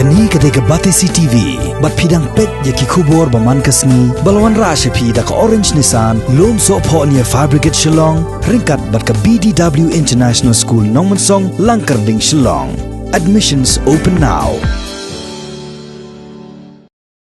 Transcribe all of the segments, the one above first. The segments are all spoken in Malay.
Kani kadega Batesi TV, bat pidang pet yaki kubor baman kasni, balawan rasha pi da ka Orange Nissan, lom so po niya Fabricate Shillong, ringkat bat ka BDW International School Nongmansong, Langkarding Shillong. Admissions open now.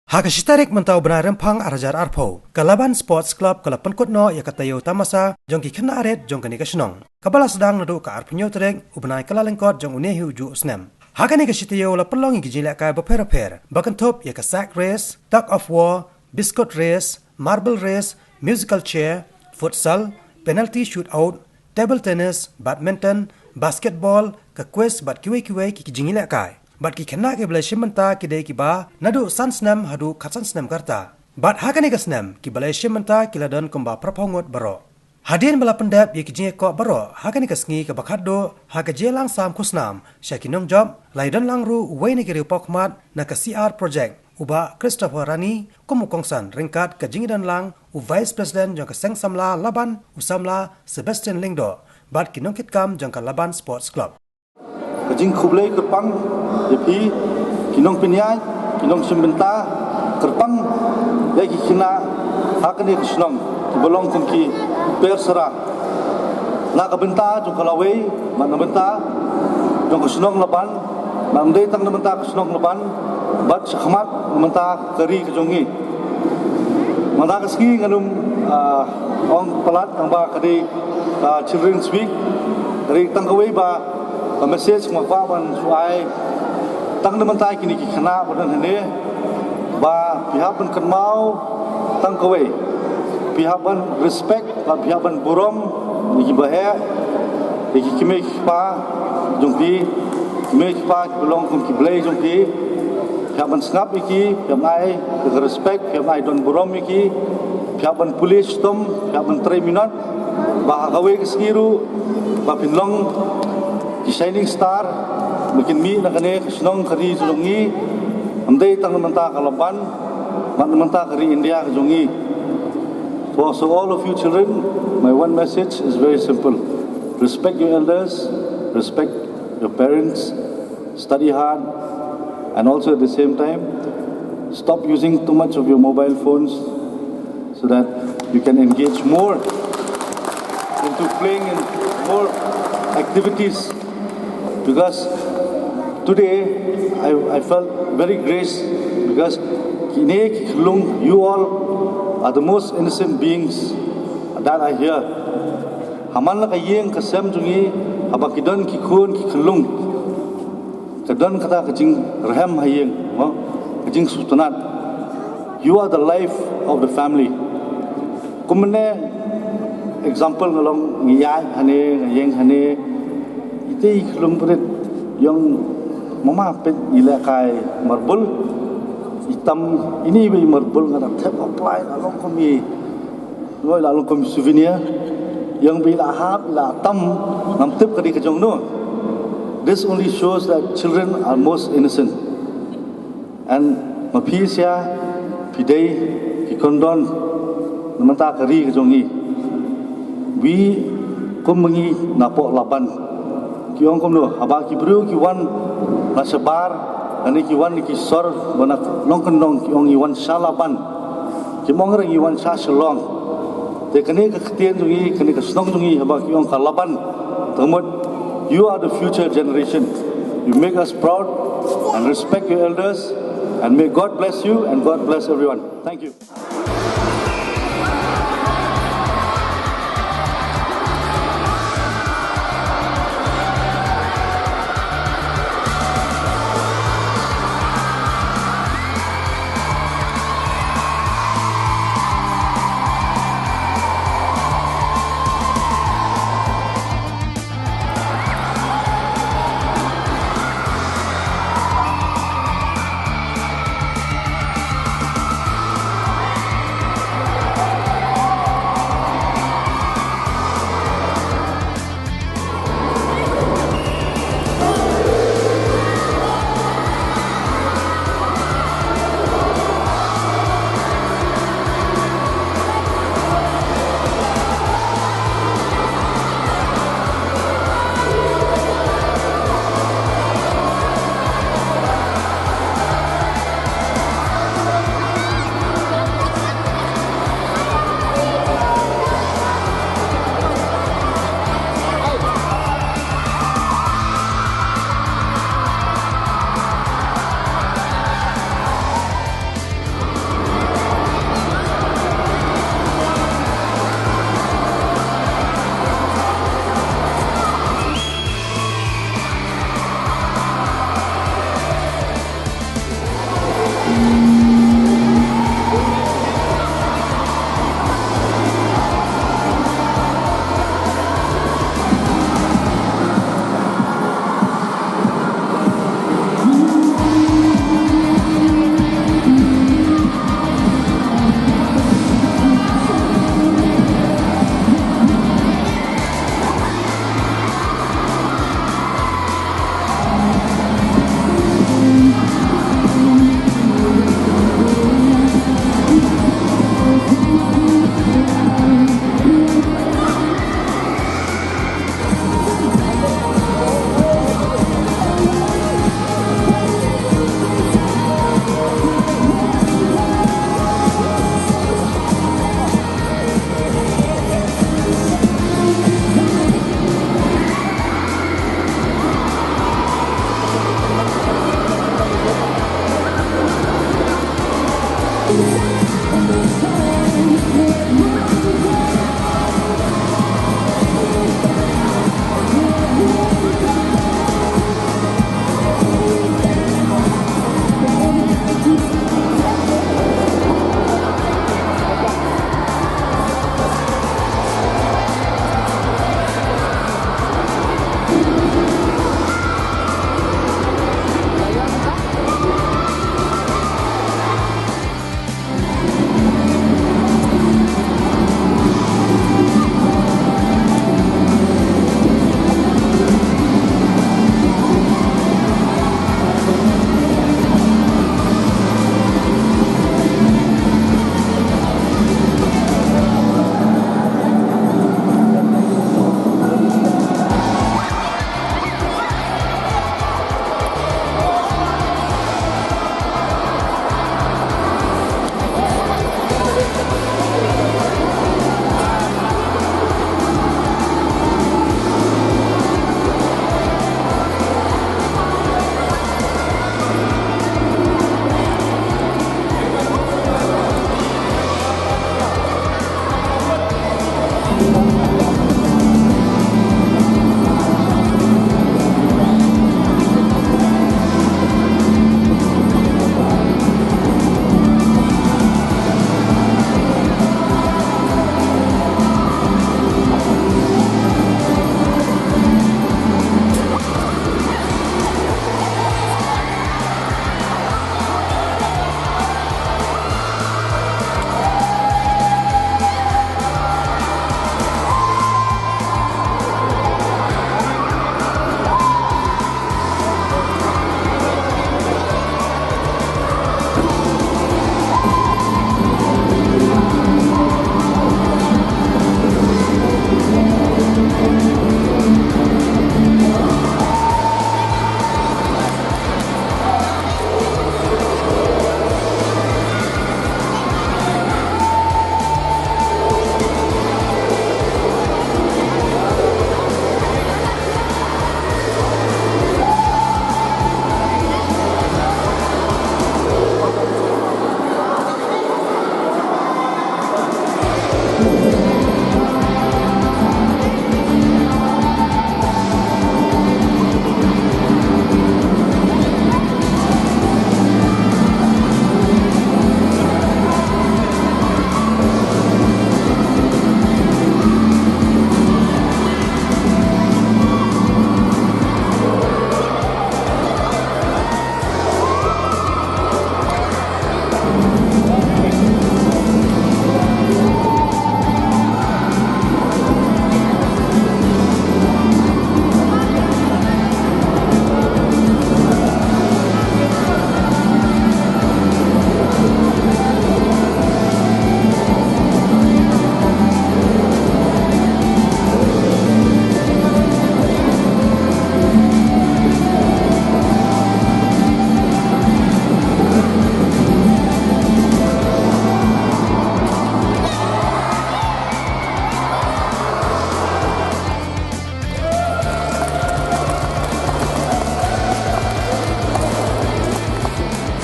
Hakashitarik mentau benar rempang arajar arpo. Laban Sports Club kalapan kutno ya Taïew Tamasa jong ki kena aret jong kani ka Shnong. Kabala sedang nadu ka arpunyo terek ubenai kalalengkot jong unehi uju usnem. Hakani ka Taïew la perlong ki jilak ka beper-per. Bakan top ya ka sack race, tug of war, biscuit race, marble race, musical chair, futsal, penalty shootout, table tennis, badminton, basketball, ka quiz bat kiwe-kiwe ki jingilak kai. Bat ki kena ke balai shimanta ki dei ki ba nadu san snam hadu khatsan snam karta. Bat hakani ka snam ki balai shimanta ki ladon kumba prapongot baro. Hadien bala pendap ye ki jinge ko baro hakani ka sngi ka bakhado haka jelang sam kusnam shakinong job laidon langru waini ki pokmat na ka CR project uba Christopher Rani kumukongsan ringkat ka jingidan lang u vice president jong ka seng samla Laban usamla Sebastian Lingdo bat kinong kitkam jong ka Laban Sports Club. Kajing kublai kerpang jepi kinong pinyai kinong simbenta kerpang lagi kina hakani Shnong belong kumki persera na kabenta jong kalawei mana benta jong Shnong Laban namdei tang benta Shnong Laban bat khmat benta kari kejongi mana kaski nganum ong pelat tang ba kadi children's week dari tang kawei ba message ngakwaban suai tang dementai kini ki khana bodan hene ba pihaban kenmau tang kawei pihaban respect ba pihaban burom ni bahe ni kimek pa jongpi kimek pa belong kun ki blai jongpi pihaban snap iki pihamai ke respect pihamai don burom iki pihaban police tom pihaban 3 minute ba kawei keskiru ba pinlong ki shining star mungkin mi nakane Shnong kari zulungi amdei tang menta kalaban man menta kari India kajungi. For so all of you children, my one message is very simple: respect your elders, respect your parents, study hard, and also at the same time stop using too much of your mobile phones so that you can engage more into playing in more activities. Because today I felt very graced because Shillong, you all are the most innocent beings that I hear. Haman la kayeng kasem jungi abakidon ki khun ki Shillong. Kadon kata kajing raham hayeng, kajing sultanat. You are the life of the family. Kumne example ngalong ngiyai hane ngayeng hane iti Shillong pret yang mama pet ilakai marbul hitam ini be marbul ngada tap apply along kami ngoi along kami souvenir yang bila hab la tam nam tip kadi kajong no. This only shows that children are most innocent and mapisia pidai ki kondon namanta kari kajongi we kumengi napok Laban kiong komno aba ki bru ki wan nasabar ani ki wan ki sor banak nongkendong kiong iwan Laban ki mongreng iwan Shillong te kane ka ktien jungi kane ka Shnong jungi aba kiong ka Laban tamot. You are the future generation. You make us proud and respect your elders, and may God bless you and God bless everyone. Thank you.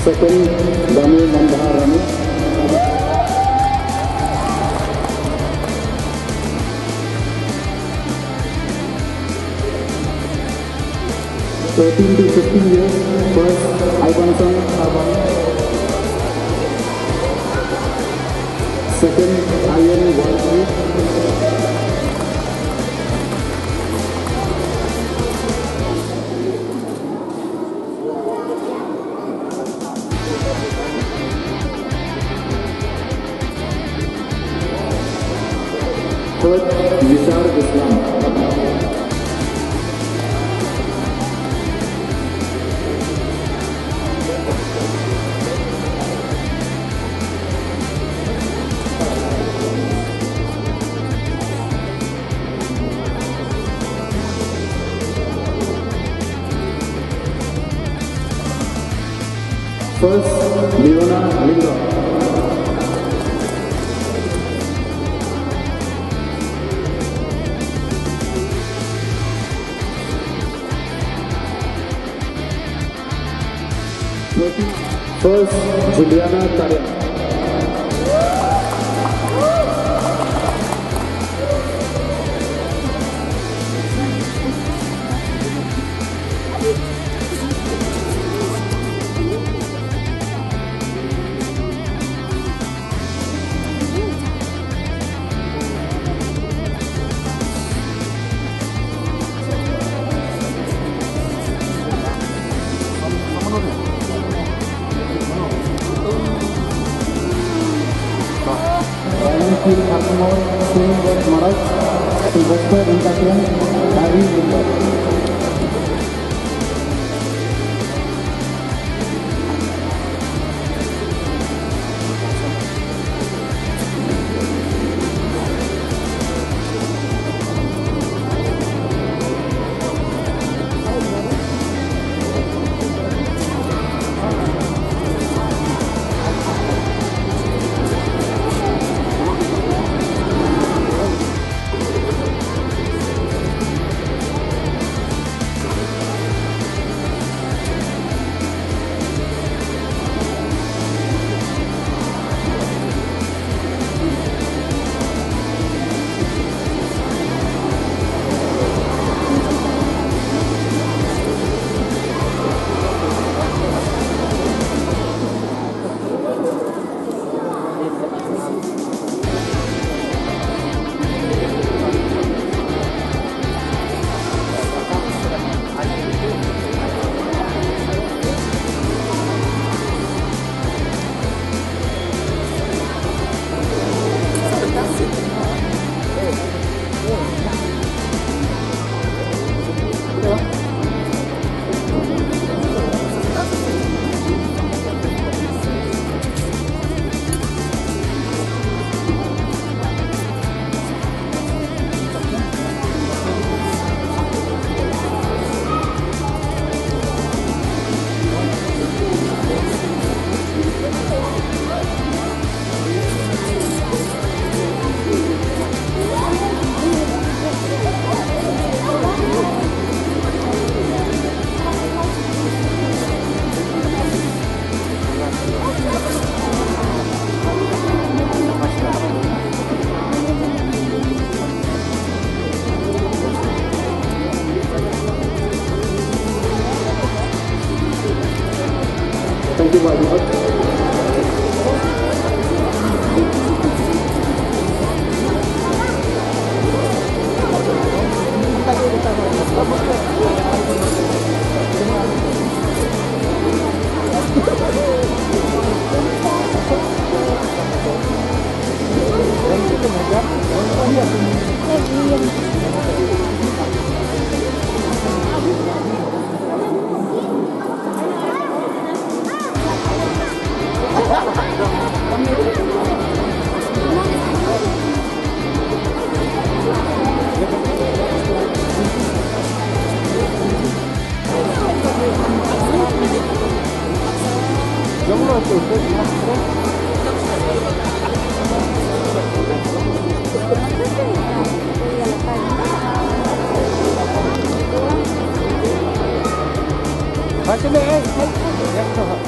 Second, Dami Mandaharani. 13 to 15 years, first Ivanson Laban. Second, Iron Waltry. Third, Nizar Islam. First, Leona Linga. First, Juliana Taïew. Film Hakamor, Swing World Marat, Sylvester Intasian, Harry Limber. Thank you very much. Hãy subscribe cho kênh Ghiền Mì Gõ để không bỏ lỡ